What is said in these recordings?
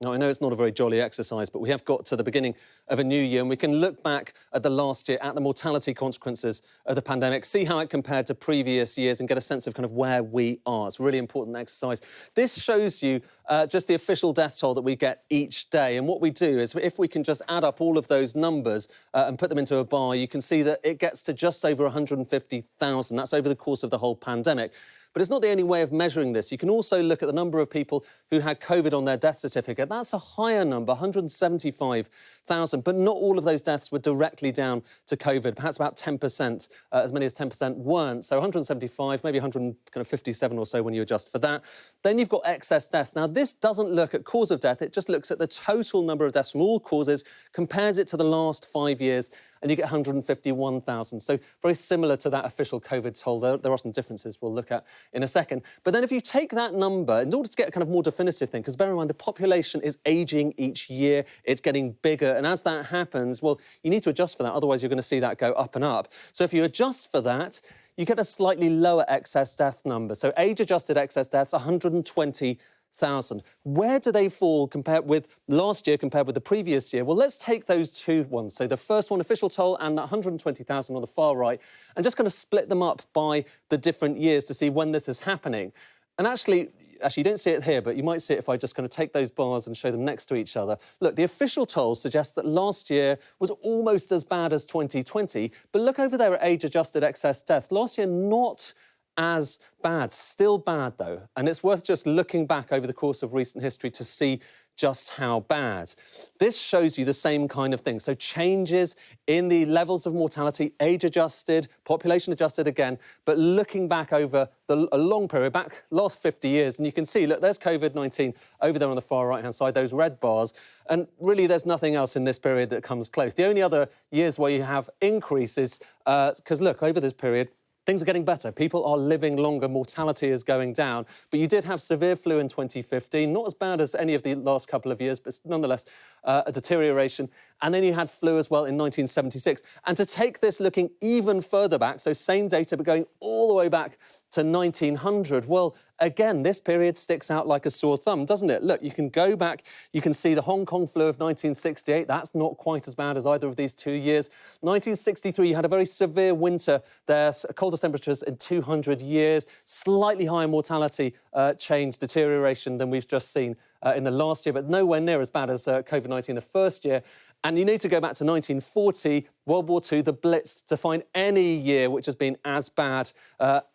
Now, I know it's not a very jolly exercise, but we have got to the beginning of a new year and we can look back at the last year, at the mortality consequences of the pandemic, see how it compared to previous years and get a sense of kind of where we are. It's a really important exercise. This shows you just the official death toll that we get each day. And what we do is if we can just add up all of those numbers and put them into a bar, you can see that it gets to just over 150,000. That's over the course of the whole pandemic. But it's not the only way of measuring this. You can also look at the number of people who had COVID on their death certificate. That's a higher number, 175,000. But not all of those deaths were directly down to COVID. Perhaps about 10%, as many as 10% weren't. So 175, maybe 157 or so when you adjust for that. Then you've got excess deaths. Now, this doesn't look at cause of death. It just looks at the total number of deaths from all causes, compares it to the last 5 years, and you get 151,000. So very similar to that official COVID toll. There are some differences we'll look at in a second. But then if you take that number, in order to get a kind of more definitive thing, because bear in mind the population is ageing each year, it's getting bigger, and as that happens, well, you need to adjust for that, otherwise you're going to see that go up and up. So if you adjust for that, you get a slightly lower excess death number. So age-adjusted excess deaths, 120,000. Where do they fall compared with last year, compared with the previous year? Well, let's take those two ones. So the first one, official toll, and 120,000 on the far right, and just kind of split them up by the different years to see when this is happening. And actually, you don't see it here, but you might see it if I just kind of take those bars and show them next to each other. Look, the official toll suggests that last year was almost as bad as 2020, but look over there at age-adjusted excess deaths. Last year, not as bad, still bad though, and it's worth just looking back over the course of recent history to see just how bad. This shows you the same kind of thing. So changes in the levels of mortality, age-adjusted, population-adjusted again, but looking back over a long period, back last 50 years, and you can see, look, there's COVID-19 over there on the far right-hand side, those red bars, and really there's nothing else in this period that comes close. The only other years where you have increases, because look, over this period, things are getting better. People are living longer. Mortality is going down. But you did have severe flu in 2015, not as bad as any of the last couple of years, but nonetheless a deterioration. And then you had flu as well in 1976. And to take this looking even further back, so same data, but going all the way back to 1900, well, again, this period sticks out like a sore thumb, doesn't it? Look, you can go back, you can see the Hong Kong flu of 1968. That's not quite as bad as either of these 2 years. 1963, you had a very severe winter. There's coldest temperatures in 200 years, slightly higher mortality change, deterioration than we've just seen in the last year, but nowhere near as bad as COVID-19 the first year. And you need to go back to 1940, World War II, the BLITZ, to find any year which has been as bad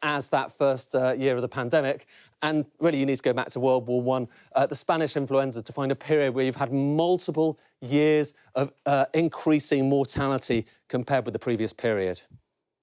as that first year of the pandemic. And really, you need to go back to World War I, the Spanish Influenza, to find a period where you've had multiple years of increasing mortality compared with the previous period.